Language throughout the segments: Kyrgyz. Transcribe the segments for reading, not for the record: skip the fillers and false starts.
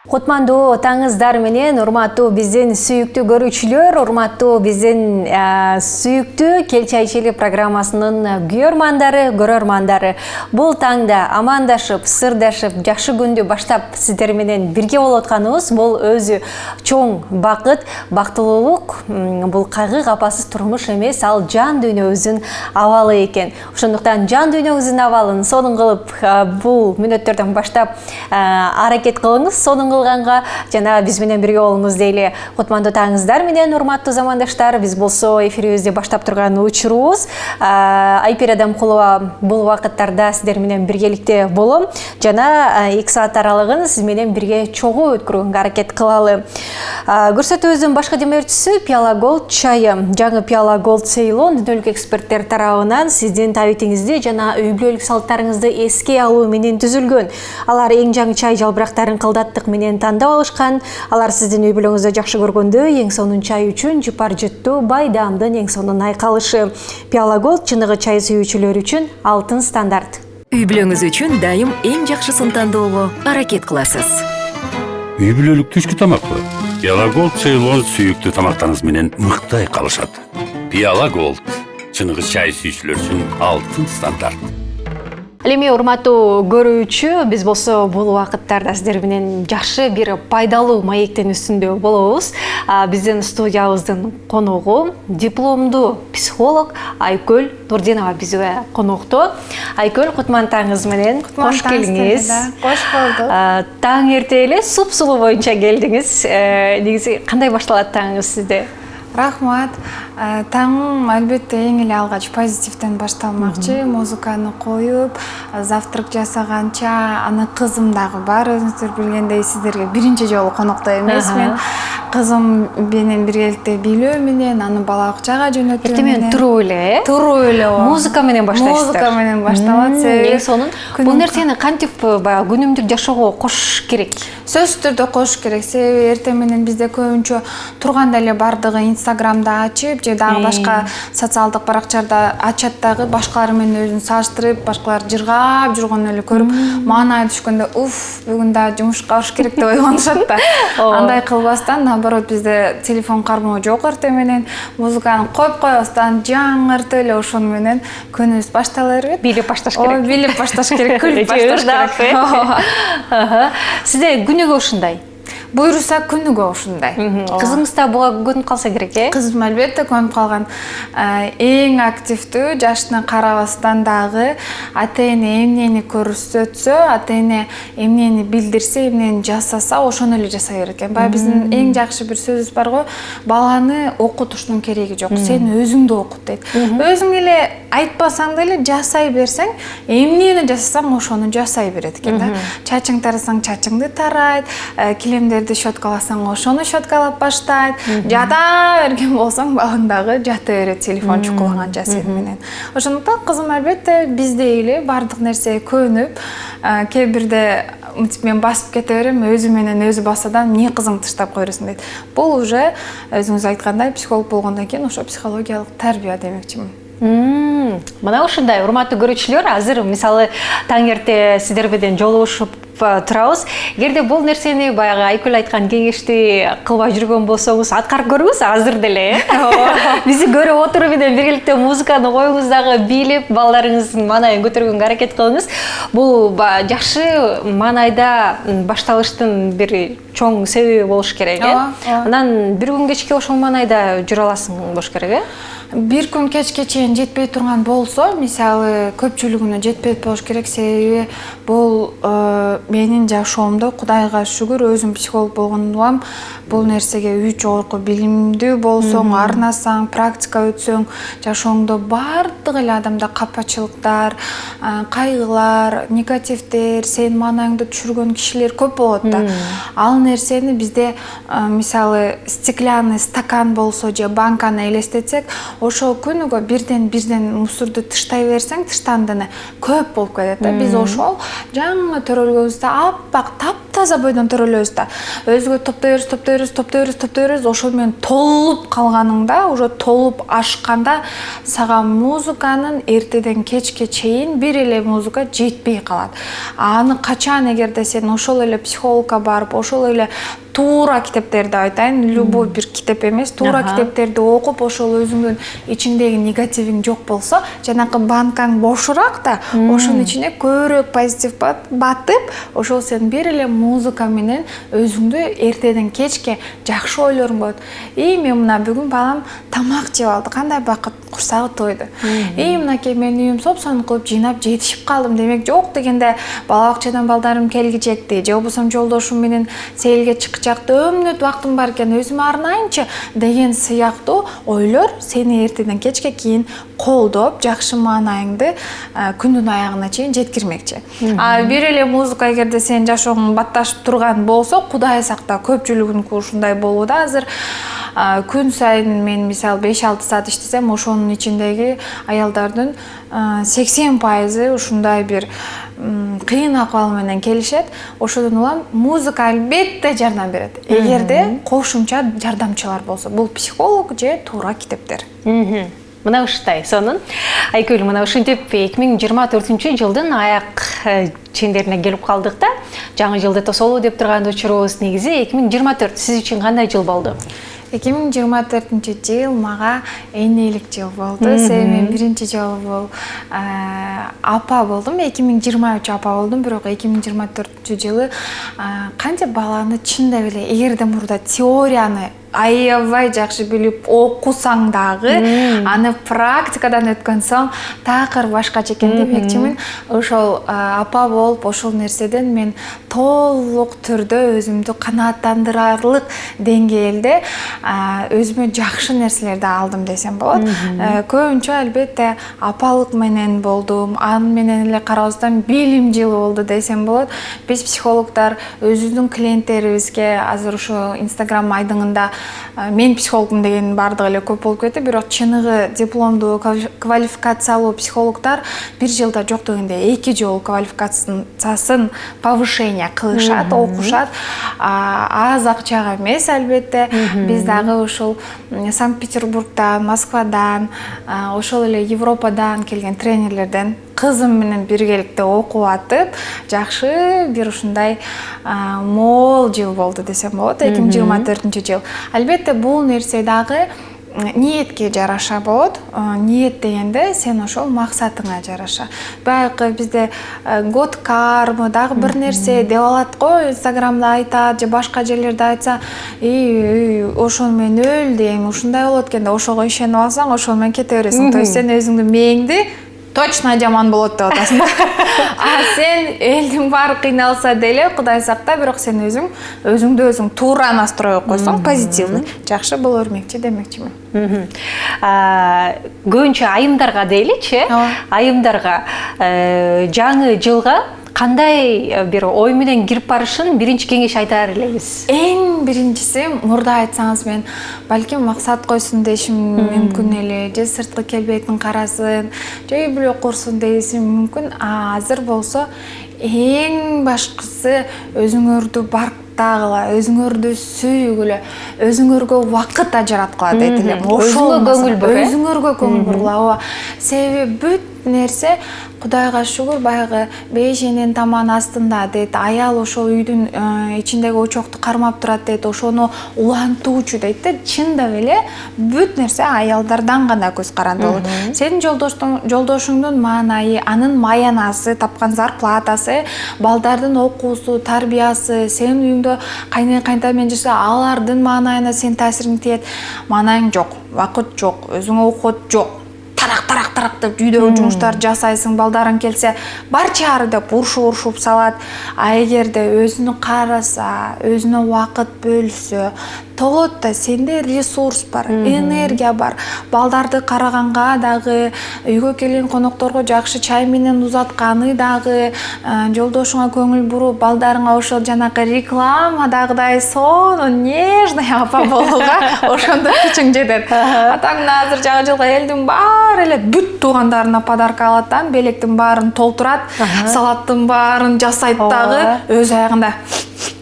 Кутмандуу таңыздар менен урматтуу биздин сүйүктүү көрүүчүлөр, урматтуу биздин сүйүктүү Кел чай ичели программасынын көрөрмандары. Бул таңда амандашып, сырдашып, жакшы күндү баштап сиздер менен бирге болуп атканыбыз бул өзү чоң бакыт, бактылуулук. Бул кайгы капасыз турмуш эмес, ал жан дүйнөбүздүн абалы экен. Ошондуктан жан дүйнөбүздүн абалын сонун кылып бул мүнөттөрдөн баштап аракет кылыңыз. Сонун кылганга жана биз менен бирге болуңуз дейли. Кутмандуу таңыздар менен урматтуу замандаштар, биз болсо эфирибизди баштап турган учурубуз. Айпир Адамкулова бул вакыттарда сиздер менен биргеликте болом. Жана 2 саат аралыгын сиз менен бирге чогуу өткөргөнгө аракет кылалы. Көрсөтүүбүздүн башкы демөөрчүсү Пиала Голд чайы. Жаңы Пиала Голд Ceylon дүйнөлүк эксперттер тарабынан сиздин табитиңизди жана үй бүлөлүк салттарыңызды эске алуу менен түзүлгөн. Алар эң жаңы чай жалбырактарын кылдаттык менен тандап алышкан. Алар сиздин үй бүлөңүздө жакшы көргөндө эң сонун чай үчүн жыпар жыттуу байдаамдын эң сонун айкалышы. Пиала Голд чыныгы чай сүйүүчүлөр үчүн алтын стандарт. Үй бүлөңүз үчүн дайым эң жакшысын тандоого аракет кыласыз. Үй бүлөлүк түшкү тамакпы? Пиала Голд Ceylon сүйүктүү тамактарыңыз менен мыкты айкалышат. Пиала Голд чыныгы чай сүйүүчүлөр үчүн алтын стандарт. Эми урматтуу көрүүчү, биз болсо бул вакыттарда сиздер менен жакшы бир пайдалуу маектин үстүндө болобуз. Биздин студиябыздын коногу дипломдуу психолог Айкөл Нурдинова бизге конокто. Айкөл, кутман-таңыз менен кош келиңиз. Кош болдук. Таң эрте эле суп-сулуу боюнча келдиңиз. Негизи кандай башталат таңыңыз сизде? Рахмат. Таңым албетте эң эле алгач позитивден башталмакчы. Музыканы коюп, завтрак жасаганча, аны кызым дагы бар. Өзүңүздөр билгендей, сиздерге биринчи жолу конокто эмесмин. Кызым менен биргеликте бийлөө менен, аны бала бакчага жөнөтүү менен. Туруп эле, Туруп эле. Музыка менен баштайсыздар. Музыка менен башталат. Эң сонун. Бул нерсени кантип баягы күнүмдүк жашоого кош керек? Сөзсүз түрдө кош керек. Себеби эртең менен бизде көбүнчө турганда эле бардыгы Инстаграмда ачып, же дагы башка социалдык баракчаларда ачат дагы башкалар менен өзүн салыштырып, башкалар жыргап жүргөн эле көрүп, маанай түшкөндө, бүгүн да жумушка барыш керек деп ойгонушат да. Андай кылбастан, наоборот, бизде телефон кармоо жок эртең менен, музыканы коюп койбастан жаңыртып эле ошону менен күнүбүз баштала берет. Билип башташ керек. Билип башташ керек, күлүп башташ керек. Сизде күнүгө ушундай? Буйруса күнүгө ушундай. Кызыңыз да буга көнүп калса керек, э? Кызым албетте көнүп калган. Эң активдүү, жашына карабастан дагы ата-эне эмнени көрсөтсө, ата-эне эмнени билдирсе, эмнени жасаса, ошону эле жасай берет экен. Баягы биздин эң жакшы бир сөзүбүз барго, баланы окутуштун кереги жок, сен өзүңдү окут дейт. Өзүң эле айтпасаң деле жасай берсең, эмнени жасасаң ошону жасай берет экен да. Чачың тарасаң, чачыңды тарайт, килемдерди щеткаласаң, ошону щеткалап баштайт. Жата берген болсоң, балаң дагы жата берет телефон чукулаганча сен менен. Ошондуктан кызым албетте биздей эле бардык нерсеге көнүп, кээ бирде мен басып кете берем, өзү менен өзү басадан эмне кызың таштап койросуң дейт. Бул уже өзүңүз айткандай психолог болгондон кийин ошо психологиялык тарбия демекчимин. Мына ушундай урматтуу көрүүчүлөр, азыр мисалы таң эрте сиздер менен жолугушуп турабыз. Эгерде бул нерсени баягы Айкөл айткан кеңешти кылбай жүргөн болсоңуз, аткарып көрүңүз азыр деле. Бизди көрүп отуруп менен биргеликте музыканы коюңуз дагы, бийлеп балдарыңыздын маанайын көтөргөнгө аракет кылыңыз. Бул жакшы маанайда башталыштын бир чоң себеби болуш керек, э? Анан бир күн кечке ошол маанайда жүрө аласың болуш керек, э? Бир күн кечке чейин жетпей турган болсо, мисалы көпчүлүгүнө жетпей болуш керек, себеби бул менин жашоомдо Кудайга шүгүр, өзүм психолог болгондугам, бул нерсеге 3 жогорку билимдүү болсоң, арнасаң, практика өтсөң, жашооңдо бардык эле адамда капачылыктар, кайгылар, негативдер, сен маанайыңды түшүргөн кишилер көп болот да. Ал нерсени бизде мисалы стеклянный стакан болсо же банканы элестетсек, ошол күнүгө бирден мусорду тыштай берсең, тыштандыны көп болуп кетет да. Биз ошол жаңы төрөлгөнүбүздө аппак, таптаза бойдон төрөлөбүз да. Өзгө топтой беребиз. Ошол менен толуп калганыңда, уже толуп ашканда сага музыканын эртеден кечке чейин бир эле музыка жетпей калат. Аны качан эгерде сен ошол эле психологко барып, ошол эле туура китептерди айтайын, любой бир китеп эмес, туура китептерди окуп, ошол өзүңдүн ичиңдеги негативиң жок болсо, жанакы банкаң бошураак да, ошонун ичине көбүрөөк позитив батып, ошол сен бир эле музыка менен өзүңдү эртеден кечке жакшы ойлоруң болот. Мен мына бүгүн балам тамак жеп алды, кандай бакыт, курсагы тойду. Мынакей мен үйүм сопсон кылып жыйнап жетишип калдым демек жок дегенде бала бакчадан балдарым келгичекти, же болбосо жолдошум менен сейилге чыкчакты, өмүнөт убактым бар экен, өзүмө арнайынчы деген сыяктуу ойлор сени эртеден кечке кийин колдоп, жакшы маанайыңды күндүн аягына чейин жеткирмекчи. Бир эле музыка эгерде сен жашооңду батташып турган болсо, Кудай сакта, көпчүлүгүнүн ушундай болууда азыр. Күн сайын мен мисалы 5-6 саат иштесем, ошонун ичиндеги аялдардын 80% ушундай бир кыйын акыбал менен келишет. Ошодон улам музыка албетте жардам берет. Эгерде кошумча жардамчылар болсо, бул психолог же туура китептер. Мына уштай сонун. Айкүл, мына ушинтип 2024 жылдын аяк чендерине келип калдык да. Жаңы жылды тосолу деп турган учурубуз негизи 2024 сиз үчүн кандай жыл болду? 2024 жыл мага энелик жыл болду. Мен биринчи жолу апа болдум. 2023 апа болдум, бирок 2024 жылы кантип баланы чындап эле эгерде мурда теорияны аябай жакшы билип окусаң дагы, аны практикадан өткөн соң такыр башкача экен демекчимин. Ошол апа болуп, ошол нерседен мен толук түрдө өзүмдү канааттандырарлык деңгээлде өзүмө жакшы нерселерди алдым десем болот. Көбүнчө албетте апалык менен болдум, аны менен эле карабастан билим жылы болду десем болот. Биз психологдор өзүбүздүн клиенттерибизге азыр ошо Instagram айдыңында мен психологмун деген бардыгы эле көп болуп кетти, бирок чыныгы дипломдуу квалификациялуу психологдор бир жылда жок дегенде 2 жолу квалификациясын повышение кылышат, окушат. Аз акчага эмес албетте. Биз дагы ушул Санкт-Петербургдан, Москвадан, ошол эле Европадан келген тренерлерден кызым менен биргеликте окуп атып, жакшы бир ушундай мол жыл болду десем болот, 2024 жыл. Албетте бул нерсе дагы ниетке жараша болот. Ниет дегенде сен ошол максатыңа жараша. Баягы бизде годкармы дагы бир нерсе деп алат го, Инстаграмда айтат же башка жерлерде айтса, ошол менен өлдүм, ушундай болот экен да, ошого ишенип алсаң, ошол менен кете бересиң. То есть сен өзүңдүн мээңди точно жаман болот деп атасың. Сен элдин баары кыйналса деле Кудай сакта, бирок сен өзүңдү өзүң туура настрой койсоң, позитивный, жакшы боло бермекчи демекчимин. Көбүнчө айымдарга дейличи, айымдарга жаңы жылга кандай бир ой менен кирип барышын биринчи кеңеш айтар элебиз? Эң биринчиси, мурда айтсаңыз мен балким максат койсун дешим мүмкүн эле, же сырткы келбетин карасын, же үй бүлө курсун дейсим мүмкүн. Азыр болсо эң башкысы өзүңөрдү барктагыла, өзүңөрдү сүйгүлө, өзүңөргө убакыт ажыраткыла дейт элем. Өзүңөргө көңүл бургула. Себеби бүт нерсе Кудайга шүгүр баягы бейшенин таман астында дейт, аял ошол үйдүн ичиндеги очокту кармап турат дейт, ошону улантуучу дейт да. Чындап эле бүт нерсе аялдардан гана көз каранды болот. Сенин жолдошуңдун маанайы, анын маянасы, тапкан зарплатасы, балдардын окуусу, тарбиясы, сенин үйүңдө кайнен-кайнта менен жашаса, алардын маанайына сен таасириң тиет. Маанайың жок, убакыт жок, өзүңө окут жок. Тарак деп үйдөгү жумуштар жасайсың, балдарың келсе бар чаары деп урушуп салат. Эгерде өзүнө караса, өзүнө убакыт бөлсө, толот да сенде ресурс бар, энергия бар. Балдарды караганга дагы, үйгө келген конокторго жакшы чай менен узатканы дагы, жолдошуңа көңүл буруп, балдарыңа ошол жанакы рекламадагыдай сонун нежный апа болууга ошондо күчүң жетет. Атаң азыр жаңы жылга элдин баары эле бүт туугандарына подарка алат, белектин баарын толтурат, салаттын баарын жасайт дагы, өз аягында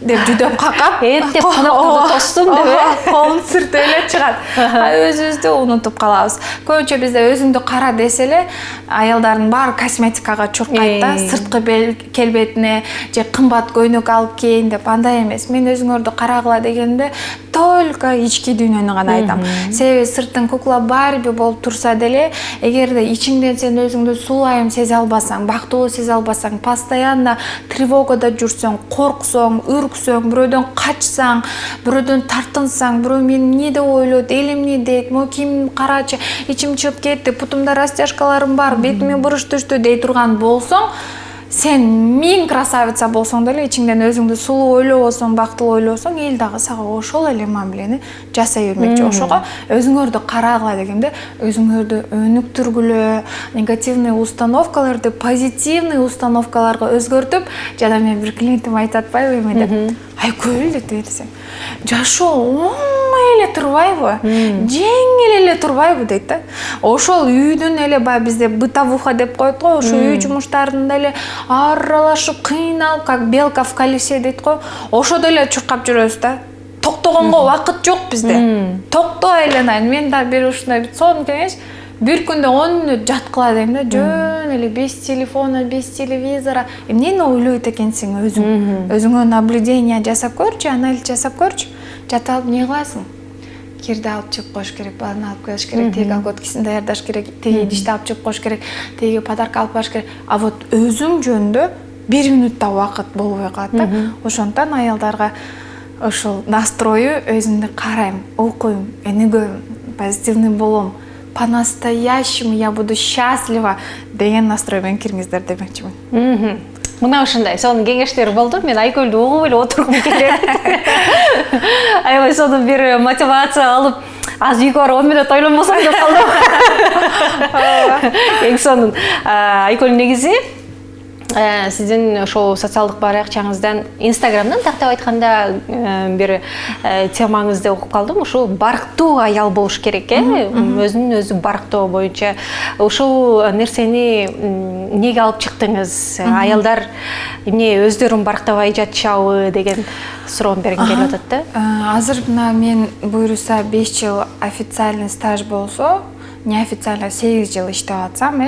деп жүдөп какап Эптеп конокторду тостум деп колун сүртүп эле чыгат. Өзүбүздү унутуп калабыз. Көбүнчө бизде өзүңдү кара десе эле аялдардын баары косметикага чуркайт да, сырткы келбетине же кымбат көйнөк алып кийин деп. Андай эмес. Мен өзүңөрдү карагыла дегенде только ички дүйнөнү гана айтам. Себеби сырттын кукла Барби болуп турса деле, эгерде ичиңден сен өзүңдү сулайым сезе албасаң, бактылуу сезе албасаң, постоянно тревогада жүрсөң, корксоң, үрксөң, бирөөдөн качсаң, бирөөдөн тартынсаң, бирөө мени эмне деп ойлойт, эл эмне дейт, могу кийимим карачы, ичим чыгып кетти, бутумда растяжкаларым бар, бетиме буруч түштү дей турган болсоң, сен 1000 красавица болсоң деле ичиңден өзүңдү сулуу ойлобосоң, бактылуу ойлобосоң, эл дагы сага ошол эле мамилени жасай бермекчи. Ошого өзүңөрдү карагыла дегенде, өзүңөрдү өнүктүргүлө, негативный установкаларды позитивный установкаларга өзгөртүп, жана мен бир клиентим айтып атпайбы эме деп. Айкөл деп десең, жашоо оңой эле турбайбы? Жеңил эле турбайбы дейт да. Ошол үйдүн эле баягы бизде бытовуха деп коет го, ошо үй жумуштарында эле аралашып, кыйналып, как белка в колесе дейт го. Ошодо эле чуркап жүрөбүз да. Токтогонго убакыт жок бизде. Токтой эле, мен да бир ушундай сонун кеңеш. Bir күндө 10 мүнөт жаткыла дейм да, жөн эле без телефона, без телевизора. Эмнени ойлойт экенсиң өзүң? Өзүңө наблюдение жасап көрчү, анализ жасап көрчү. Жата алып эмне кыласың? Кирди алып чыгып коюш керек, баланы алып келиш керек, теги алкоткисин даярдаш керек, теги идишти алып чыгып коюш керек, теги подарка алып барыш керек. А вот өзүң жөнүндө 1 мүнөттө убакыт болбой калат да. Ошондон аялдарга ошол настрою өзүмдү карайм, окуйм, өнүгөм, позитивный болом. По-настоящему я буду счастлива деген настроймен кириңиздер демекчимин. Мына ушундай сонун кеңештер болду. Мен Айкөлдү угуп эле отургум келет. Аябай сонун бир мотивация алып, аз үйгө барып 10 мүнөт ойлонбосом деп калдым. Эң сонун. Айкөл негизи сиздин ошол социалдык баракчаңыздан, Инстаграмдан тактап айтканда бир темаңызды окуп калдым. Ушул барктуу аял болуш керек, өзүнүн өзү барктоо боюнча. Ушул нерсени эмнеге алып чыктыңыз? Аялдар эмне өздөрүн барктабай жатышабы деген суроом бергим келип атат да. Азыр мына мен буюрса 5 жыл официальный стаж болсо, неофициально 8 жыл иштеп атсам,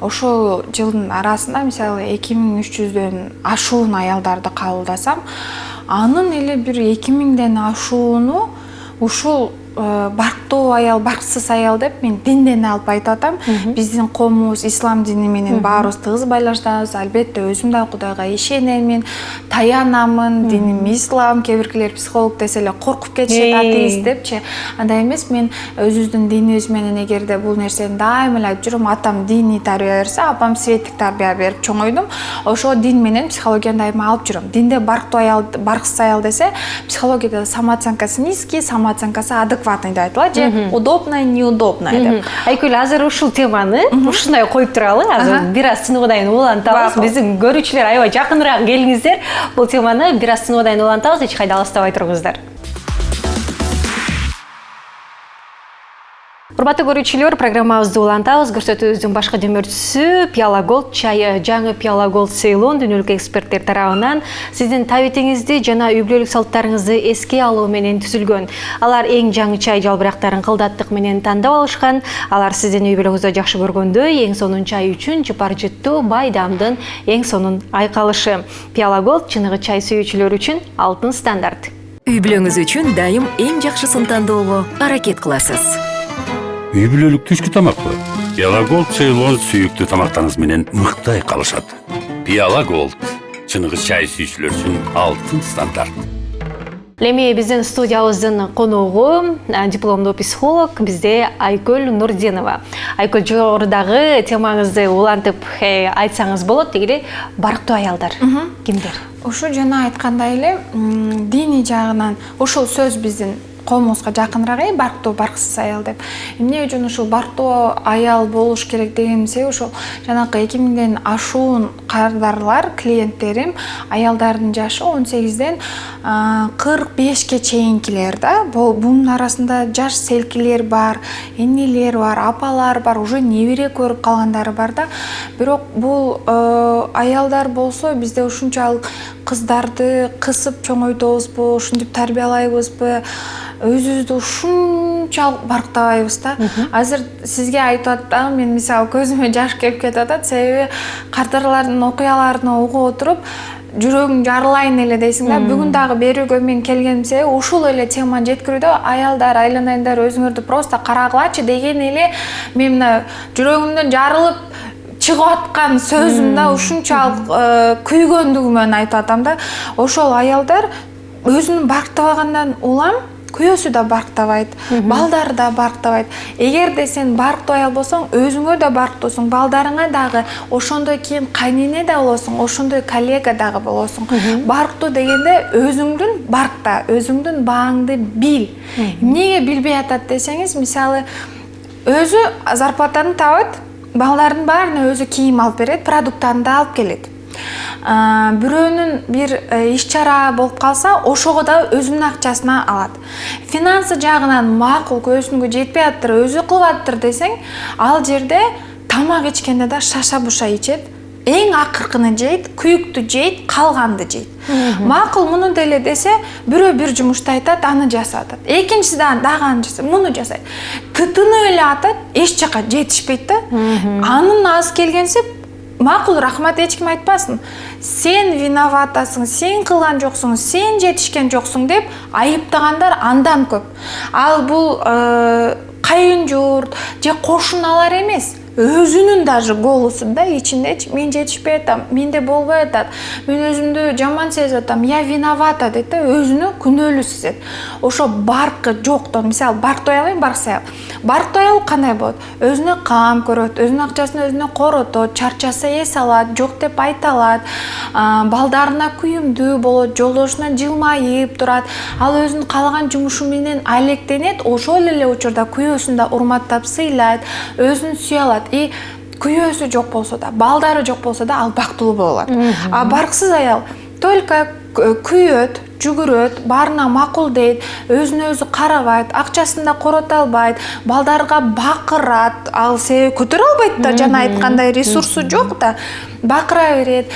ошол жылдын арасында мисалы 2300дөн ашуун аялдарды кабылдасам, анын эле бир 2000ден ашууну ушул барктуу аял, барксыз аял деп мен динден алып айтып атам. Биздин коомубуз ислам дини менен баарыбыз тыгыз байланыштабыз. Албетте өзүм да Кудайга ишенемин, таянамын, диним ислам. Кээ биркилер психолог десе эле коркуп кетишет, атеист депчи. Андай эмес, мен өзүбүздүн динибиз менен эгерде бул нерсени дайыма эле айтып жүрөм. Атам диний тарбия берсе, апам светтик тарбия берип чоңойдум. Ошо дин менен психологияны дайыма алып жүрөм. Динде барктуу аял, барксыз аял десе, психологияда самооценкасы низкий, самооценкасы адекватный деп айтылат, же удобная, неудобная деп. Айкөл, азыр ушул теманы ушундай коюп туралы, азыр бир аз сынгыдайын улантабыз. Биздин көрүүчүлөр аябай жакыныраак келиңиздер. Бул теманы бир аз сынгыдайын улантабыз, эч кайда алыстабай туруңуздар. Урматтуу көрүүчүлөр, программабызды улантабыз. Көрсөтүүбүздүн башкы демөөрчүсү Пиала Голд чайы. Жаңы Пиала Голд Ceylon дүйнөлүк эксперттер тарабынан сиздин табитиңизди жана үй бүлөлүк салттарыңызды эске алуу менен түзүлгөн. Алар эң жаңы чай жалбырактарын кылдаттык менен тандап алышкан. Алар сиздин үй бүлөгүздө жакшы көргөндөй, эң сонун чай үчүн жыпар жыттуу байдамдын эң сонун айкалышы. Пиала Голд чыныгы чай сүйүүчүлөр үчүн алтын стандарт. Үй бүлөңүз үчүн дайым эң жакшысын тандоого аракет кыласыз. Үй бүлөлүк түшкү тамакпы? Пиала Голд Ceylon сүйүктүү тамактарыңыз менен мыкты айкалышат. Пиала Голд чыныгы чай сүйүүчүлөр үчүн алтын стандарт. Эми биздин студиябыздын коногу дипломдуу психолог бизде Айкөл Нурдинова. Айкөл, жогорудагы темаңызды улантып айтсаңыз болот, дегири барктуу аялдар кимдер? Ошо жана айткандай эле, диний жагынан ошол сөз биздин коомубузга жакыныраак барктуу барксыз аял деп. Эмне үчүн ушул барктуу аял болуш керек дегеним себеби ушул жанакы 2000ден ашуун кардарлар, клиенттерим аялдардын жашы 18ден 45ке чейинкилер да. Бунун арасында жаш селкилер бар, энелер бар, апалар бар, уже небере көрүп калгандары бар да. Бирок бул аялдар болсо бизде ушунчалык кыздарды кысып чоңойтобузбу, ушинтип тарбиялайбызбы, өзүбүздү ушунчалык барктабайбыз да. Азыр сизге айтып атам, мен мисалы көзүмө жаш келип кетип атат, себеби кардарлардын окуяларын угуп отуруп жүрөгүң жарылайын эле дейсиң да. Бүгүн дагы берүүгө мен келгеним себеби ушул эле теманы жеткирүүдө. Аялдар, айланайындар, өзүңөрдү просто карагылачы деген эле мен мына жүрөгүмдөн жарылып чыгып аткан сөзүм да ушунчалык күйгөндүгүмөн айтып атам да. Ошол аялдар өзүн барктабагандан улам күйөөсү да барктабайт, балдары да барктабайт. Эгерде сен барктуу аял болсоң, өзүңө да барктуусуң, балдарыңа дагы ошондой кийин кайнене да болосуң, ошондой коллега дагы болосуң. Барктуу дегенде өзүңдүн баркта, өзүңдүн бааңды бил. Эмнеге билбей атат десеңиз, мисалы өзү зарплатаны табат, балдардын баарына өзү кийим алып берет, продукттарын да алып келет. Бирөөнүн бир иш чара болуп калса, ошого да өзүнүн акчасына алат. Финансы жагынан макул, көзүнгө жетпей аттыр, өзү кылып аттыр десең, ал жерде тамак ичкенде да шаша-буша ичет, эң акыркыны жейт, күйүктү жейт, калганды жейт. Макул муну деле десе, бирөө бир жумушту айтат, аны жасатат. Экинчиси дагы аны жасайт, муну жасайт. Тытынып эле атат, эч жака жетишпейт да. Анын аз келгенси макул, рахмат, эч ким айтпасын. Сен виноватасың, сен кылган жоксуң, сен жетишкен жоксуң деп айыптагандар андан көп. Ал бул кайын журт же кошуналар эмес. Өзүнүн даже голосунда ичиндечи мен жетишпей атам, менде болбой атат, мен өзүмдү жаман сезип атам, я виновата дейт да, өзүнү күнөөлүү сезет. Ошо баркы жоктон, мисалы барктуу аял, барксыз аял. Барктуу аял кандай болот? Өзүнө кам көрөт, өзүнүн акчасын өзүнө коротот, чарчаса эс алат, жок деп айта алат, балдарына күйүмдүү болот, жолдошуна жылмайып турат, ал өзүнүн каалаган жумушу менен алектенет, ошол эле учурда күйөөсүн да урматтап сыйлайт, өзүн сүйө алат. И күйөөсү жок болсо да, балдары жок болсо да, ал бактылуу болот. А барксыз аял только күйөт, жүгүрөт, баарына макул дейт, өзүнө өзү карабайт, акчасын да корото албайт, балдарга бакырат, ал себеби көтөрө албайт да, жана айткандай ресурсу жок да, бакыра берет,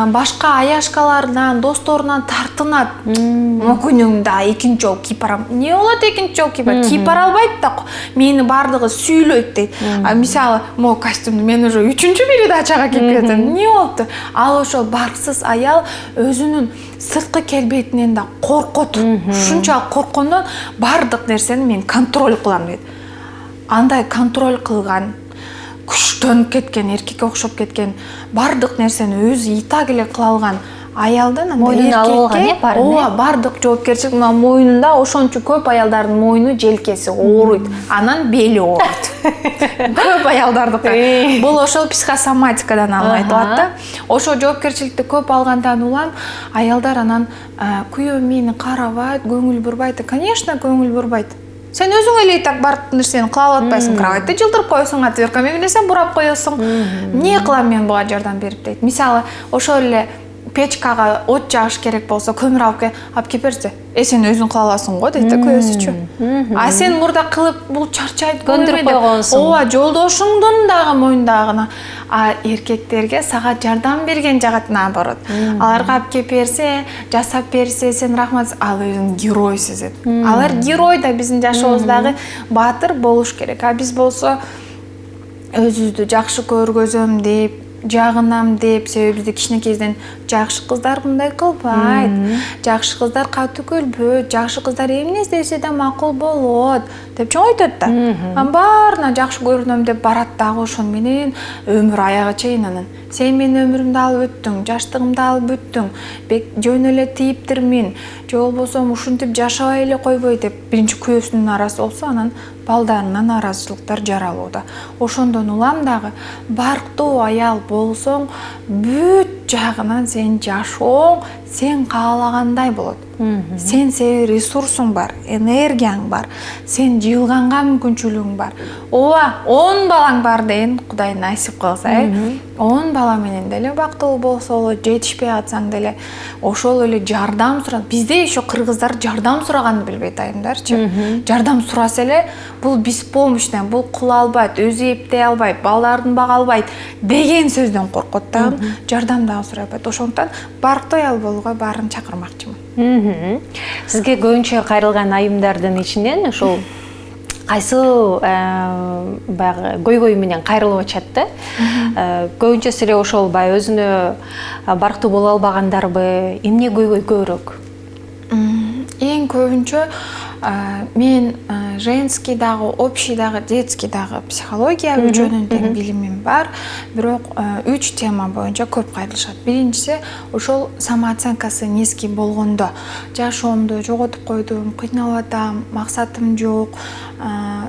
башка аяшкаларынан, досторунан тартынат. Мүмкүнүмдө экинчи жолу кийип барам. Эмне болот экинчи жолу кийип барам? Кийип бара албайт да, мени бардыгы сүйлөйт дейт. Мисалы, могу костюмду мен уже 3-чү передачага кийип кетем. Эмне болупту? Ал ошол барксыз аял өзүнүн сырткы келбетинен да коркот. Ушунчалык корккондон бардык нерсени мен контроль кылам дейт. Андай контроль кылган, күчтөнүп кеткен, эркекке окшоп кеткен, бардык нерсени өзү итак эле кыла алган аялдын эркекке ооба бардык жоопкерчилик мына мойнунда, ошончо көп аялдардын мойну желкеси ооруйт, анан бели ооруйт. Көп аялдардыкы. Бул ошол психосоматикадан алынып атат да. Ошо жоопкерчиликти көп алгандан улам аялдар анан күйөөм мени карабайт, көңүл бурбайт. Конечно, көңүл бурбайт. Сен өзүң эле так бардык нерсени кыла алып атпайсың, кроватьты жылдырып коесуң, отвертками менен сен бурап коесуң. Эмне кылам мен буга жардам берип дейт. Мисалы, ошол эле печкага от жагыш керек болсо, көмүр алып кеп берсе, сен өзүң кыла аласың го дейт да, күйөөсүчү. А сен мурда кылып бул чарчайт, көндүрүп койгонсуң. Ооба, жолдошуңдун дагы мойнундагына. А эркектерге сага жардам берген жагат наоборот. Аларга алып кеп берсе, жасап берсе, сен рахмат, ал өзүн герой сезет. Алар герой да биздин жашообуздагы баатыр болуш керек. А биз болсо өзүбүздү жакшы көргөзөм деп, жагынам деп, себеби бизде кичинекейден жакшы кыздар мындай кылбайт, жакшы кыздар катуу көлбөйт, жакшы кыздар эмне издесе да макул болот деп чоңойтот да. Анан баарына жакшы көрүнөм деп барат дагы, ошон менен өмүр аягы чейин анан сен менин өмүрүмдү алып өттүң, жаштыгымды алып өттүң, жөн эле тийиптирмин, же болбосо ушинтип жашабай эле койбой деп биринчи күйөөсүнүн нааразы болсо, анан балдарынан нааразычылыктар жаралууда. Ошондон улам дагы барктуу аял болсоң, бүт жагынан сен жашооң сен каалагандай болот. Сен ресурсуң бар, энергияң бар, сен жыйылганга мүмкүнчүлүгүң бар. Ооба 10 балаң бар дейин, Кудай насип кылса, 10 бала менен деле бактылуу болсо болот, жетишпей атсаң деле ошол эле жардам сурап, бизде еще кыргыздар жардам сураганды билбейт айымдарчы. Жардам сураса эле бул беспомощный, бул кыла албайт, өзү эптей албайт, балдарын бага албайт деген сөздөн коркот да, жардам дагы сурай албайт. Ошондуктан барктой ал болууга баарын чакырмакчымын. Сизге көбүнчө кайрылган айымдардын ичинен ошол кайсы баягы көйгөй менен кайрылып атышат да? Көбүнчөсү эле ошол баягы өзүнө барктуу боло албагандарбы, эмне көйгөй көбүрөөк? Эң көбүнчө мен женский дагы, общий дагы, детский дагы психология жөнүндө тең билимим бар. Бирок 3 тема боюнча көп кайрылышат. Биринчиси ошол самооценкасы низкий болгондо, жашоомду жоготуп койдум, кыйналып атам, максатым жок,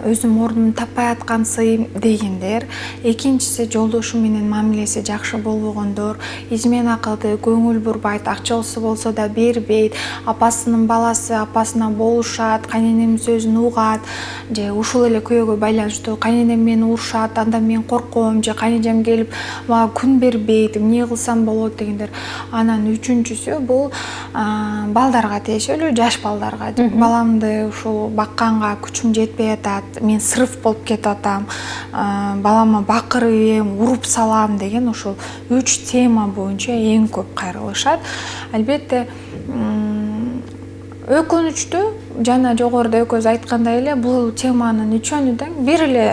өзүм ордумду таппай аткансыйм дегендер. Экинчиси жолдошу менен мамилеси жакшы болбогондор, измена кылды, көңүл бурбайт, акчасы болсо да бербейт, апасынын баласы апасына болушат, кайненемдин сөзүн угат, же ушул эле күйөөгө байланыштуу кайненем мени урушат, анда мен корком, же кайнежем келип мага күн бербейт, эмне кылсам болот дегендер. Анан үчүнчүсү бул балдарга тиешелүү, жаш балдарга. Баламды ушул бакканга күчүм жетпей атат, мен срыв болуп кетип атам, балама бакырып, уруп салам деген ушул 3 тема боюнча эң көп кайрылышат. Албетте өкүнүчтүү, жана жогоруда экөөбүз айткандай эле, бул теманын үчөөнү тең бир эле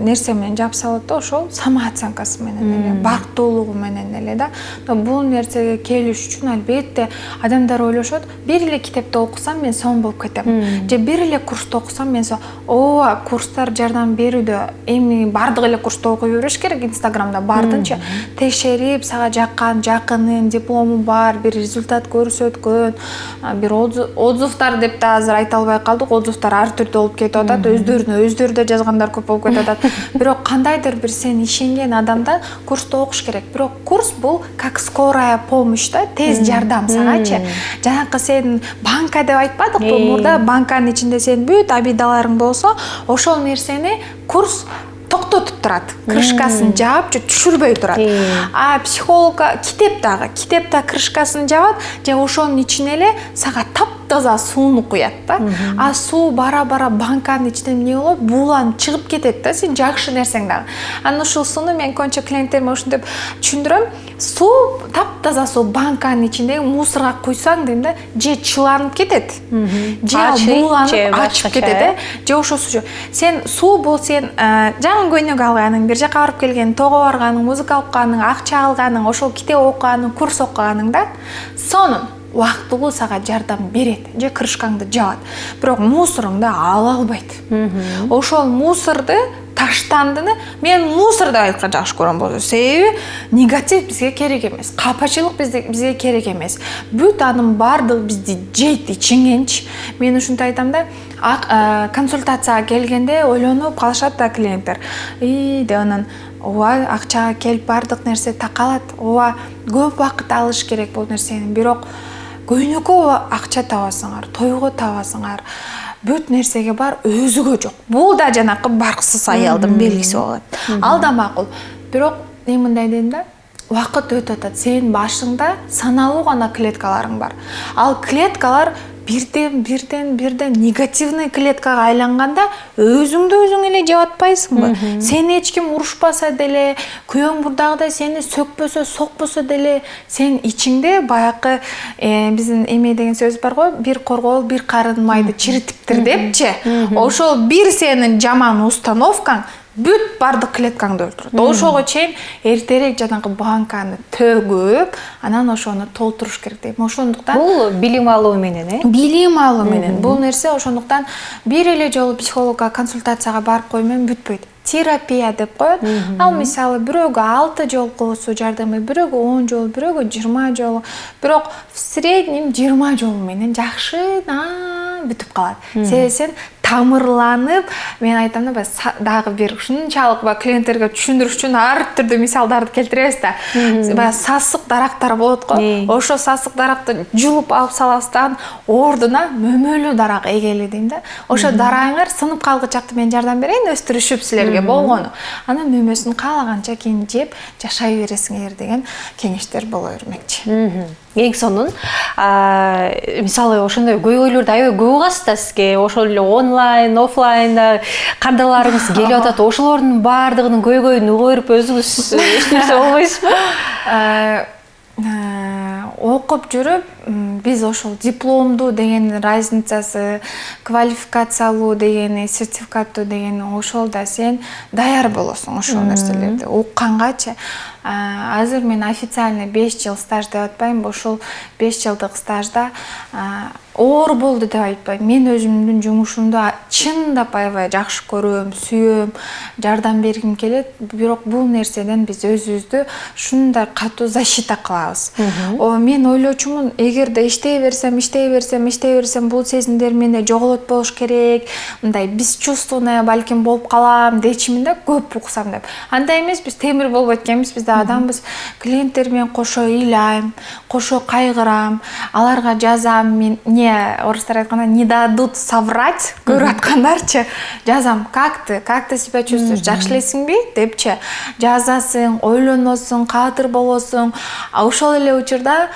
нерсе менен жаап салат да, ошол самооценкасы менен эле, барктуулугу менен эле да. Бул нерсеге келиш үчүн албетте адамдар ойлошот, бир эле китепти окусам мен сонун болуп кетем, же бир эле курсту окусам мен ооба, курстар жардам берүүдө, эми бардык эле курсту окуй бериш керек, Инстаграмда бардынча текшерип, сага жаккан, жакынын, диплому бар, бир результат көрсөткөн, бир отзывтар деп да азыр айта албай калдык, отзывтар ар түрдүү болуп кетип атат, өздөрү да жазгандар көп болуп кетип атат. Бирок кандайдыр бир сен ишенген адамдан курсту окуш керек. Бирок курс бул как скорая помощь да, тез жардам сагачы. Жанакы сен банка деп айтпадыкпы, мурда банканын ичинде сен бүт абидаларың болсо, ошол нерсени курс токтотуп турат, крышкасын жаап, түшүрбөй турат. А психологка китепта крышкасын жаабат, же ошонун ичине эле сага таптаза сууну куят да. А суу бара-бара банканын ичинен эмне болот? Бууланып чыгып кетет да, сен жакшы нерсең дагы. Анан ушул сууну мен көбүнчө клиенттериме ушинтип түшүндүрөм. Суу, таптаза суу банканын ичиндеги мусорго куйсаң дейм да, же чыланып кетет, же бууланып ачып кетет, же ошол суу. Сен суу бул сен көйнөк алганың, бир жака барып келген, тоого барганың, музыка окуганың, акча алганың, ошол китеп окуганың, курс окуганың да, сонун убактылуу сага жардам берет, же крышкаңды жаат. Бирок мусорыңды ала албайт. Ошол мусорду таштандыны мен мусор деп айтканды жакшы көрөм болчу. Себеби негатив бизге керек эмес, капачылык бизге керек эмес. Бүт анын бардыгы бизди жейт ичиңенчи. Мен ушинтип айтам да, консультацияга келгенде ойлонуп калышат да клиенттер. Деп анан ооба, акчага келип бардык нерсе такалат. Ооба, көп убакыт алыш керек бул нерсени. Бирок көйнөккө акча табасыңар, тойго табасыңар, бүт нерсеге бар, өзүгө жок. Бул да жанакы барксыз аялдын белгиси болот. Ал да макул. Бирок мен мындай дейм да, убакыт өтүп атат. Сенин башыңда саналуу гана клеткаларың бар. Ал клеткалар бирден негативный клеткага айланганда өзүң эле жеп атпайсыңбы? Сени эч ким урушпаса деле, күйөөң бурдагыдай сени сөкпөсө, сокпосо деле, сен ичиңде баякы биздин эме деген сөз бар го, бир коргоол бир карын майды чиритиптир депчи. Ошол бир сенин жаман установкаң бүт бардык клеткаңды өлтүрөт. Ошого чейин эртерээк жанагы банканы төгүп, анан ошону толтуруш керек дейм. Ошондуктан бул билим алуу менен, билим алуу менен. Бул нерсе ошондуктан бир эле жолу психологко консультацияга барып коймон бүтпөйт. Терапия деп коет. Ал мисалы бирөөгө 6 жолу кылуусу жардамы, бирөөгө 10 жолу, бирөөгө 20 жолу. Бирок в среднем 20 жолу менен жакшы бүтүп калат. Себеби сен тамырланып, мен айтам да дагы бир ушунчалык клиенттерге түшүндүрүш үчүн ар түрдүү мисалдарды келтиребиз да. Баягы сасык дарактар болот го. Ошо сасык даракты жулуп алып саласыздан ордуна мөмөлүү дарак эгели дейм да. Ошо дарагыңар сынып калгычакты мен жардам берейин, өстүрүшүп силерге болгону. Анан мөмөсүн каалаганча кийин жеп жашай бересиңер деген кеңештер боло бермекчи. Эң сонун мисалы ошондой көйгөйлөрдү аябай көп угасыз да сизге, ошол эле онлайн, офлайнда кандайларыңыз келип атат, ошолордун баардыгынын көйгөйүн уга берип өзүңүз эч нерсе болбойсузбу? Окуп жүрүп, биз ошол дипломдуу дегендин разницасы, квалификациялуу дегени, сертификаттуу дегени ошол да сен даяр болосуң ошол нерселерди уккангачы. Азыр мен официально 5 жыл стаж деп атпайм, ошол 5 жылдык стажда оор болду деп айтпайм. Мен өзүмдүн жумушумду чындап аябай жакшы көрөм, сүйөм, жардам бергим келет, бирок бул нерседен биз өзүбүздү ушундай катуу защита кылабыз. Мен ойлочумун, эгерде иштей берсем, бул сезимдер менде жоголот болуш керек, мындай бесчувственная балким болуп калам дечимин да, көп уксам деп. Андай эмес, биз темир болуп эткенбиз, биз да адамбыз. Клиенттер менен кошо ыйлайм, кошо кайгырам, аларга жазам, мен орыстар айтканда не дадут соврать, көрүп аткандарчы, жазам, как ты себя чувствуешь, жакшы элесиңби депчи, жазасың, ойлоносуң, каатыр болосуң. Ошол эле учурда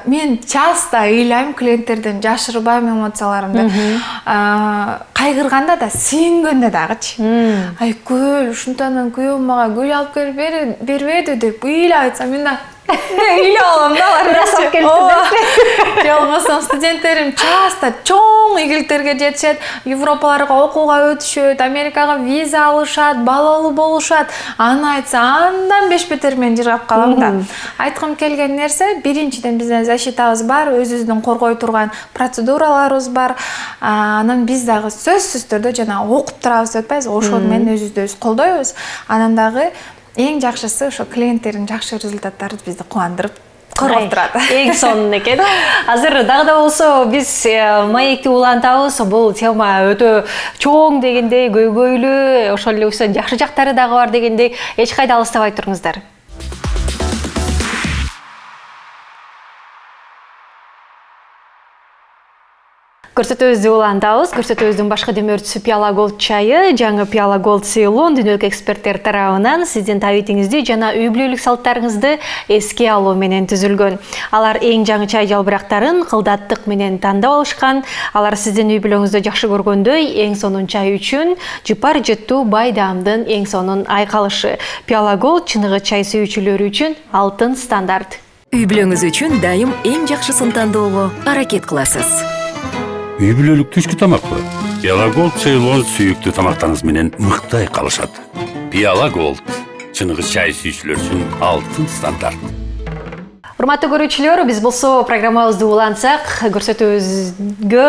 мен часто ыйлайм, клиенттерден жашырбайм эмоцияларымды. Кайгырганда да, сүйүнгөндө дагычы. Айкөл, ушунтан күйөөм мага гүл алып келип бербеди деп ыйлап айтсам, мен да ыйлап алам да, расап келип же болбосо студенттерим часто чоң ийгиликтерге жетишет, Европаларга окууга өтүшөт, Америкага виза алышат, балалуу болушат. Аны айтса, андан беш бетер мен жыргап калам да. Айткым келген нерсе, биринчиден биздин защитабыз бар, өзүбүздүн коргой турган процедураларыбыз бар. Анан биз дагы сөзсүз түрдө жана окуп турабыз деп атпайбызбы, ошону менен өзүбүздү колдойбуз. Анан дагы эң жакшысы ошо клиенттердин жакшы результаттары бизди кубандырып коргоп турат. Эң сонун экен. Азыр дагы да болсо биз маекти улантабыз. Бул тема өтө чоң дегендей, көйгөйлүү, ошол эле жакшы жактары дагы бар дегендей, эч кайда алыстабай туруңуздар. Көрсөтүүбүздү улантабыз. Көрсөтүүбүздүн башкы демөөрчүсү Пиала Голд чайы, жаңы Пиала Голд Ceylon дүйнөлүк эксперттер тарабынан сиздин табитиңизди жана үй бүлөлүк салттарыңызды эске алуу менен түзүлгөн. Алар эң жаңы чай жалбырактарын кылдаттык менен тандап алышкан. Алар сиздин үй бүлөңүздү жакшы көргөндөй, эң сонун чай үчүн жыпар жыттуу байдаамдын эң сонун айкалышы. Пиала Голд чыныгы чай сүйүүчүлөрү үчүн алтын стандарт. Үй бүлөңүз үчүн дайым эң жакшысын тандоого аракет кыласыз. Үй бүлөлүк түшкү тамакпы? Пиала Голд Ceylon сүйүктүү тамактарыңыз менен мыктай калышат. Пиала Голд чыныгы чай сүйүүчүлөр үчүн алтын стандарт. Урматтуу көрүүчүлөр, биз болсо программабызды улантсак, көрсөтүүбүзгө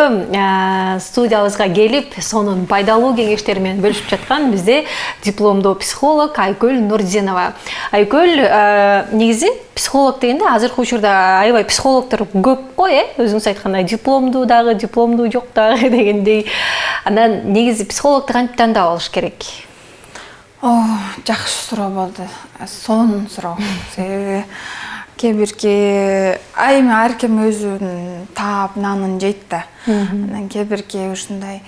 студиябызга келип, сонун пайдалуу кеңештер менен бөлүшүп жаткан бизде дипломдуу психолог Айкөл Нурдинова. Айкөл, негизи психолог дегенде азыркы учурда аябай психологдор көп кой, өзүңүз айткандай, дипломдуу жок дагы дегендей. Анан негизи психологду кантип тандап алыш керек? Жакшы суроо болду. Сонун суроо. Себеби кээ-бирки айым ар ким өзүнүн таап нанын жейт да. Анан кээ-бирки ушундай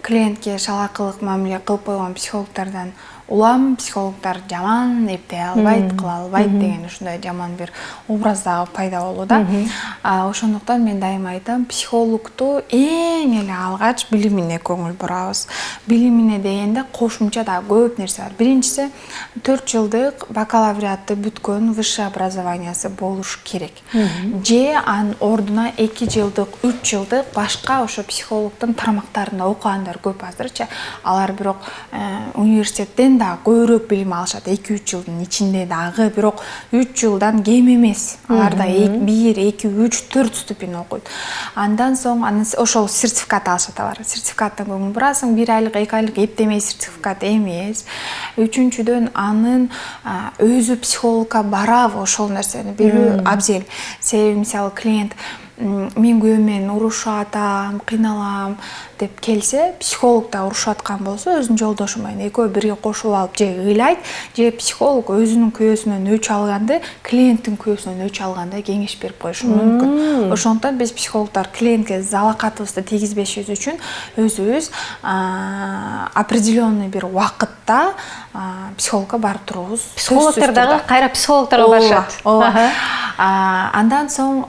клиентке шалакылык мамиле кылып койгон психологдордон улам, психологдор жаман эптей албайт, кыла албайт деген ушундай жаман бир образ дагы пайда болууда. Ошондуктан мен дайыма айтам, психологду эң эле алгач билимине көңүл бурабыз. Билимине дегенде кошумча да көп нерсе бар. Биринчиси 4 жылдык бакалавриатты бүткөн высшее образованиясы болуш керек. Же анын ордуна 2 жылдык, 3 жылдык башка ошо психологдун тармактарында окугандар көп азырчы. Алар бирок университеттен да көбүрөөк билим алышат, 2-3 жылдын ичинде дагы, бирок 3 жылдан кем эмес. Аларда 1, 2, 3, 4 ступень окуйт. Андан соң ошол сертификат алышат алар. Сертификаттан көңүл бурасың, 1 айлык, 2 айлык эптемей сертификат эмес. Үчүнчүдөн анын өзү психологка барабы ошол нерсени билүү абзел. Себеби мисалы клиент мен күйөөмен урушуп атам, кыйналам деп келсе, психолог да урушуп аткан болсо, өзүнүн жолдошу менен экөө бирге кошулуп алып же ыйлайт, же психолог өзүнүн күйөөсүнөн өч алганды, клиенттин күйөөсүнөн өч алгандай кеңеш берип коюшу мүмкүн. Ошондуктан биз психологдор клиентке залакатыбызды тийгизбешибиз үчүн өзүбүз определенный бир убакытта психологко барып турубуз. Психологдор дагы кайра психологдорго барышат. Андан соң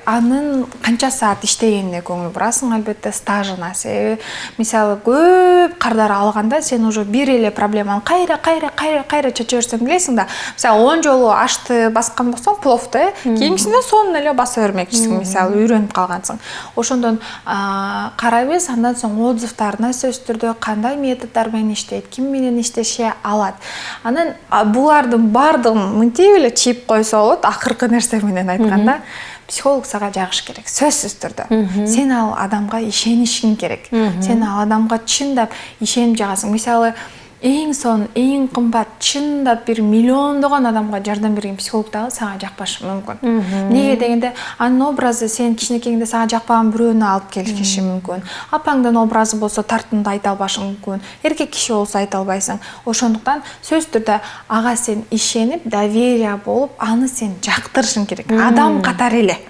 анын канча саат иштегенине көңүл бурасың, албетте стажына. Себеби мисалы көп кардар алганда сен уже бир эле проблеманы кайра чече берсең билесиң да. Мисалы 10 жолу ашты баскан болсоң пловду, кийинкисинде сонун эле баса бермекчисиң, мисалы үйрөнүп калгансың. Ошондон карайбыз, андан соң отзывдарына сөзсүз түрдө кандай методдор менен иштейт, ким менен иштеше алат. Анан булардын баардыгын мынтип эле чийип койсо болот, акыркы нерсе менен айтканда. Психолог сага жагыш керек, сөзсүз түрдө. Сен ал адамга ишенишиң керек. Сен ал адамга чындап ишенип жагасың. Мисалы, эң сон, эң кымбат, чындап бир миллиондогон адамга жардам берген психолог дагы сага жакпашы мүмкүн. Неге дегенде, анын образы сен кичинекейиңде сага жакпаган бирөөнү алып келиши мүмкүн. Апаңдын образы болсо тартымды айта албашың мүмкүн. Эркек киши болсо айта албайсың. Ошондуктан сөзсүз түрдө ага сен ишенип, доверие болуп, аны сен жактырышың керек. Адам катары эле.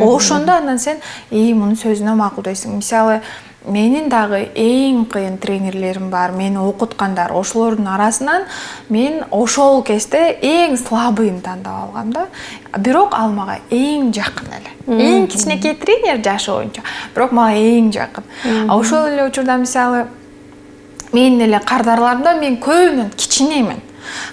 Ошондо андан сен мунун сөзүнө макулдойсуң. Мисалы, менин дагы эң кыйын тренерлерим бар, мени окуткандар. Ошолордун арасынан мен ошол кезде эң слабыйын тандап алгам да. Бирок ал мага эң жакын эле. Эң кичинекей тренер жашы боюнча, бирок мага эң жакын. Ошол эле учурда мисалы менин эле кардарларымда мен көбүнөн кичинемен.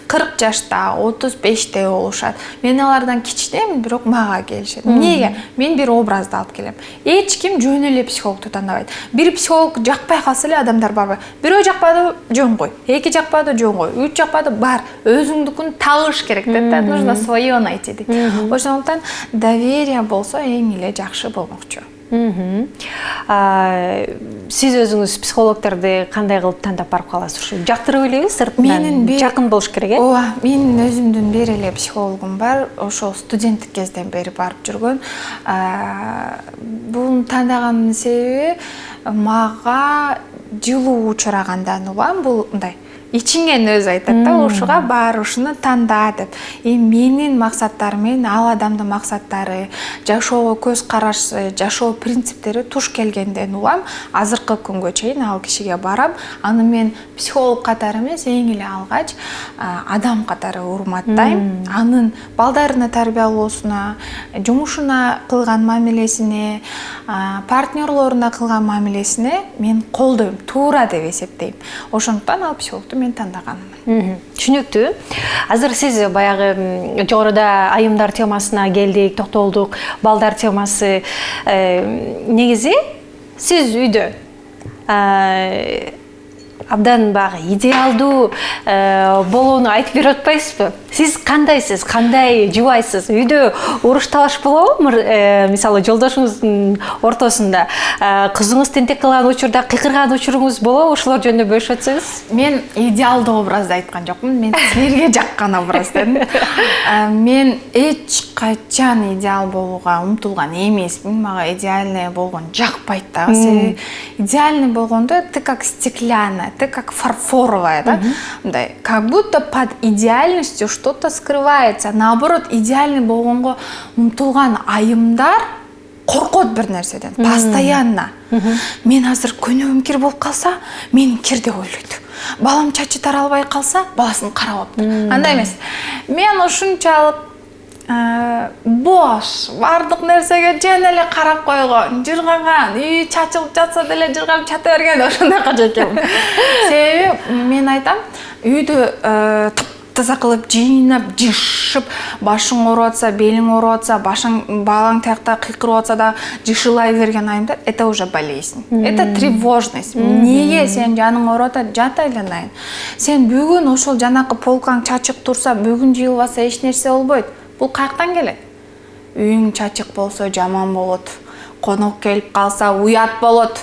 40 жашта, 35те болушат. Мен алардан кичинемин, бирок мага келишет. Эмнеге? Мен бир образды алып келем. Эч ким жөн эле психологду тандабайт. Бир психолог жакпай калса эле адамдар барбайт. Бирөө жакпады, жөн кой. Эки жакпады, жөн кой. Үч жакпады, бар. Өзүңдүкүн тагыш керек деп, нужно свое найти дейт. Ошондуктан доверие болсо эң эле жакшы болмокчу. Сиз өзүңүз психологдорду кандай кылып тандап барып каласыз? Ушу жактырып элеби, сыртынан жакын болуш керек, Ооба, менин өзүмдүн бир эле психологум бар. Ошол студенттик кезден бери барып жүргөн. Буну тандаганымдын себеби мага жылуу учурагандан улам бул мындай ичиңен өзү айтат да, ушуга бар, ушуну танда деп. Менин максаттарым менен ал адамдын максаттары, жашоого көз карашы, жашоо принциптери туш келгенден улам азыркы күнгө чейин ал кишиге барам. Аны мен психолог катары эмес, эң эле алгач адам катары урматтайм. Анын балдарына тарбиялоосуна, жумушуна кылган мамилесине, партнерлоруна кылган мамилесине мен колдойм, туура деп эсептейм. Ошондуктан ал психологду мен тандаганмын. Түшүнүктүү. Азыр сиз баягы жогоруда айымдар темасына келдик, токтолдук. Балдар темасы негизи сиз үйдө абдан багы идеалдуу болууну айтып берип атпайсызбы? Сиз кандайсыз? Кандай жубайсыз? Үйдө уруш талаш болобу? Мисалы жолдошуңуздун ортосунда кызыңыз тентек кылган учурда кыйкырган учуруңуз болобу? Ошолор жөнүндө бөлүшүп өтсөңүз? Мен идеалдуу образды айткан жокмун. Мен силерге жаккан образ дедим. Мен эч качан идеал болууга умтулган эмесмин. Мага идеальный болгон жакпайт дагы. Себеби идеальный болгондо ты как стеклянная, ты как фарфоровая, да? Мындай, как будто под идеальностью что-то скрывается. Наоборот, идеальный болгонго умтулган айымдар коркот бир нерседен, постоянно. Мен азыр көнөгүм кир болуп калса, менин кирди ойлойт. Балам чачы таралбай калса, баласын карап алып. Андай эмес. Мен ушунчалык бош, бардык нерсеге жөн эле карап койгон, жыргаган, үй чачылып жатса деле жыргап чата берген, ошондой качакем. Себеби мен айтам, үйдү таза кылып, жыйнап, жышып, башың ооруп атса, белиң ооруп атса, балаң тиякта кыйкырып атса да жышылай берген айымдар, это уже болезнь. Это тревожность. Неге сен жаның ооруп атат, жата эле айын. Сен бүгүн ошол жанакы полкаң чачык турса, бүгүн жыйылбаса эч нерсе болбойт. Бул каяктан келет? Үйүң чачык болсо жаман болот. Конок келип калса уят болот.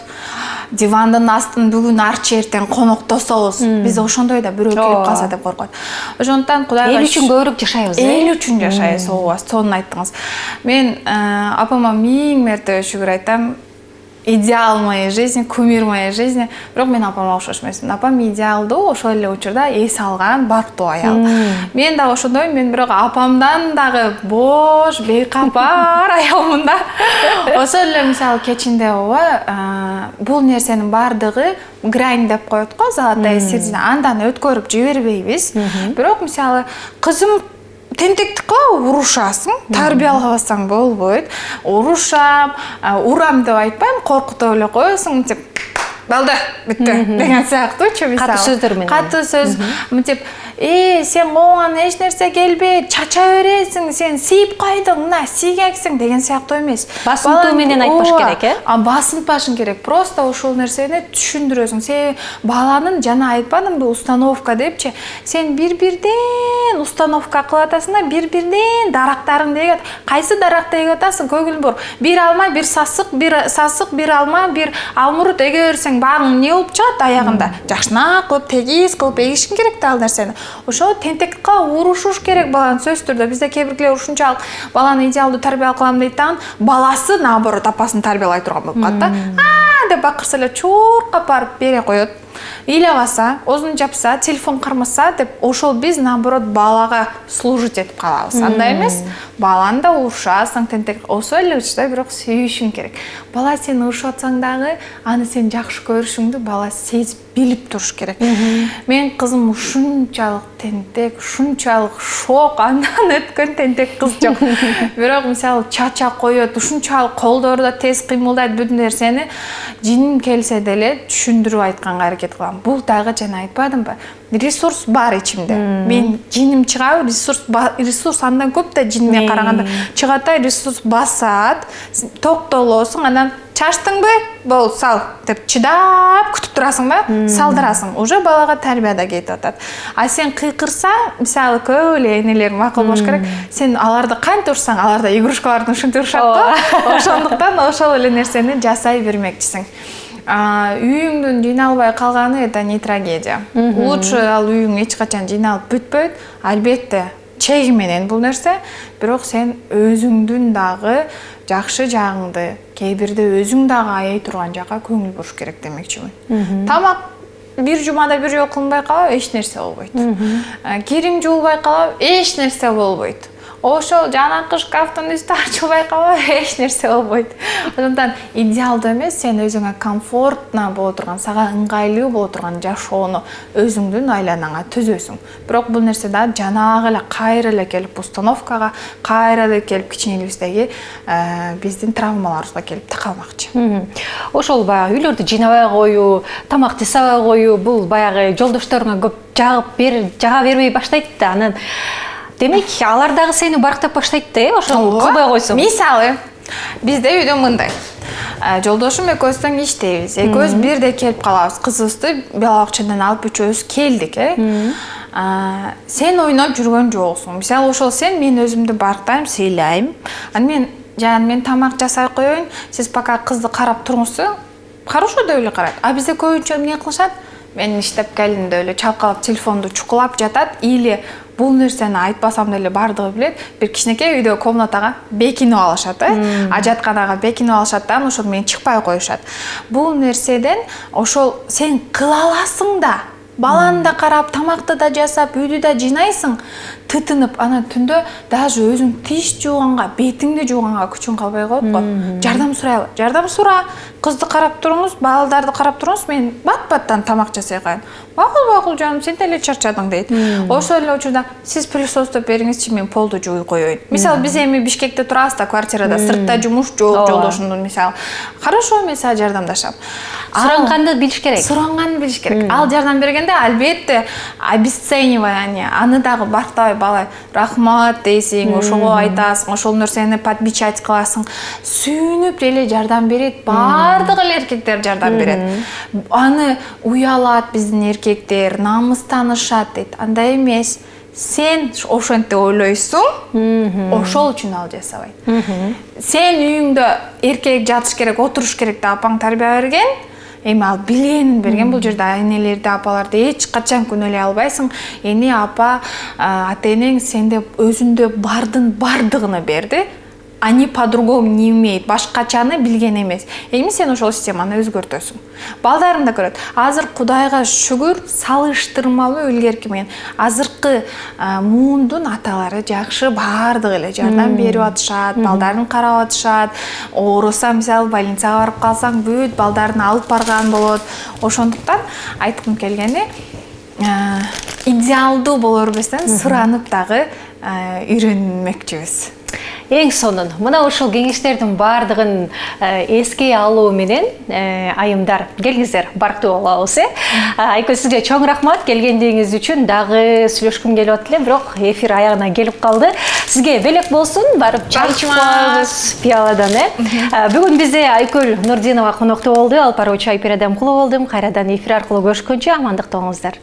дивандын астын бүгүн арчы эртең коноктособуз. Биз ошондой да бирөө келип калса деп коркот. Ошондуктан Кудайга эл үчүн көбүрөөк жашайбыз. эл үчүн жашайбыз. Ооба, сонун айттыңыз. Мен апама миң мерте шүгүр айтам. Идеал моей жизни, кумир моей жизни. Бирок мен апама окшош эмесмин. Апам идеалдуу, ошол эле учурда эс алган бактуу аял. Мен да ошондой, мен бирок апамдан дагы бош, бейкапар аялмын да. Ошол эле мисалы кечинде бул нерсенин бардыгы грань деп коет го, золотая середина. Андан өткөрүп жибербейбиз. Бирок мисалы кызым тентектик кылып урушасың, тарбиялабасаң болбойт. Урушам, урам деп айтпайм, коркутуп эле коесуң, мынтип балды, бүттү деген сыяктуучу мисалы. Катуу сөздөр менен. Катуу сөз, мынтип сен колуңан эч нерсе келбейт, чача бересиң, сен сийип койдуң, мына сийгексиң деген сыяктуу эмес. Басынтуу менен айтпаш керек, Басынтпашың керек. Просто ошол нерсени түшүндүрөсүң. Сен баланын жана айтпадымбы установка депчи, сен бир-бирден установка кылып атасың да, бир-бирден дарактарыңды эгет. Кайсы даракты эгет атасың? Көгүл бор. Бир алма, бир сасык, бир алма, бир алмурут эге берсең, багың не болуп чыгат аягында? Жакшынак кылып, тегиз кылып эгишиң керек да ал нерсени. Ошо тентектикке урушуш керек баланы сөзсүз түрдө. Бизде кээ-бирлер ушунчалык баланы идеалдуу тарбия кылам дейт да, баласы наоборот апасын тарбиялай турган болуп калат да. Деп бакырса эле чуркап барып бере коет. Ыйлабаса, озун жапса, телефон кармаса деп ошол биз наоборот балага служить этип калабыз. Андай эмес, баланы да урушасың, тентек ошол эле учурда бирок сүйүшүң керек. Бала сени урушуп атсаң дагы, аны сен жакшы көрүшүңдү бала сезип билип туруш керек. Мен кызым ушунчалык тентек, ушунчалык шок, андан өткөн тентек кыз жок. Бирок мисалы чача коет, ушунчалык колдору да тез кыймылдайт, бүт нерсени жиним келсе деле түшүндүрүп айтканга аракет кылам. Бул дагы жана айтпадымбы? Ресурс бар ичимде. Мен жиним чыгабы, ресурс андан көп да жиниме караганда. Чыгата ресурс басат, токтолосуң, анан чачтыңбы? Бол, сал деп чыдап күтүп турасың ба? Салдырасың. Уже балага тарбияда кетип атат. А сен кыйкырсаң, мисалы көп эле энелер макул болуш керек. Сен аларды кантип урсаң, алар да игрушкаларды ушинтип урушат го. Ошондуктан ошол эле нерсени жасай бермекчисиң. Үйүңдүн жыйналбай калганы это не трагедия. Лучше ал үйүң эч качан жыйналып бүтпөйт. Албетте, чеги менен бул нерсе, бирок сен өзүңдүн дагы жакшы жагыңды, кээ бирде өзүң дагы аяй турган жакка көңүл буруш керек демекчимин. Тамак бир жумада бир жолу кылынбай калып, эч нерсе болбойт. Кирим жуулбай калып, эч нерсе болбойт. Ошол жанакы шкафтын үстү ачылбай калып, эч нерсе болбойт. Ошондуктан идеалдуу эмес, сен өзүңө комфортно боло турган, сага ыңгайлуу боло турган жашоону өзүңдүн айланаңа түзөсүң. Бирок бул нерсе да жанагы эле кайра эле келип установкага, кайра эле келип кичинелибиздеги биздин травмаларыбызга келип такалмакчы. Ошол баягы үйлөрдү жыйнабай коюу, тамак жасабай коюу, бул баягы жолдошторуңа көп жага бербей баштайт да. Анан демек, алар дагы сени барктап баштайт да, ошону кылбай койсоң. Мисалы, бизде үйдө мындай. Жолдошум экөөбүз иштейбиз. Экөөбүз бирде келип калабыз. Кызыбызды бала бакчадан алып үчөөбүз келдик, Сен ойноп жүргөн жоксуң. Мисалы, ошол сен, мен өзүмдү барктайм, сыйлайм. Анан мен тамак жасай коеюн, сиз пока кызды карап туруңузчу. Хорошо деп эле карайт. А бизде көбүнчө эмне кылышат? Мен иштеп келдим деп эле чалкалап телефонду чукулап жатат, или бул нерсени айтпасам деле бардыгы билет. Бир кичинекей үйдө комнатага бекинип алышат, ажатканага бекинип алышат да, ошол менен чыкпай коюшат. Бул нерседен ошол сен кыла аласың да, баланы да карап, тамакты да жасап, үйдү да жыйнайсың, тытынып, анан түндө даже өзүң тиш жууганга, бетиңди жууганга күчүң калбай коет го. Жардам сурайлы. Жардам сура, кызды карап туруңуз, балдарды карап туруңуз, мен бат-баттан тамак жасай коеюн. Макул жаным, сен деле чарчадың дейт. Ошол эле учурда сиз присутствовать бериңизчи, мен полду жууй коеюн. Мисалы, биз эми Бишкекте турабыз да, квартирада, сыртта жумуш жок, жолдошумдун мисалы. Хорошо, мен сага жардамдашам. Суранганды билиш керек. Суранганды билиш керек. Ал жардам бергенде албетте обесценивание, аны дагы бартабай бала рахмат дейсиң, ошого айтасың, ошол нерсени подмечать кыласың. Сүйүнүп эле жардам берет, бардык эле эркектер жардам берет. Аны уялат биздин эркектер, намыстанышат дейт. Андай эмес. Сен ошентип ойлойсуң, ошол үчүн ал жасабайт. Сен үйүңдө эркек жатыш керек, отуруш керек деп апаң тарбия берген, эми ал билгенин берген. Бул жерде энелерди, апаларды эч качан күнөөлөй албайсың. Эне, апа, ата энең сенде өзүндө бардын бардыгын берди. Они по-другому не умеют. Башкачаны билген эмес. Эми сен ошол системаны өзгөртөсүң. Балдарым да көрөт. Азыр Кудайга шүгүр, салыштырмалуу илгерки менен азыркы муундун аталары жакшы, бардыгы эле жардам берип атышат, балдарын карап атышат. Ооруса, мисалы, больницага барып калсаң, бүт балдарын алып барган болот. Ошондуктан айткым келгени, идеалдуу боло бербестен суранып дагы үйрөнмөкчүбүз. Эң сонун мына ушул кеңештердин баардыгын эске алуу менен айымдар келиңиздер барктуу болобуз. Айкөл, сизге чоң рахмат келгендигиңиз үчүн. Дагы сүйлөшкүм келип атты эле, бирок эфир аягына келип калды. Сизге белек болсун, барып чай ичип коебуз пиаладан. Бүгүн бизде Айкөл Нурдинова конокто болду. Алпаруу чай передем кулу болдум. Кайрадан эфир аркылуу көрүшкөнчө амандыкта болуңуздар.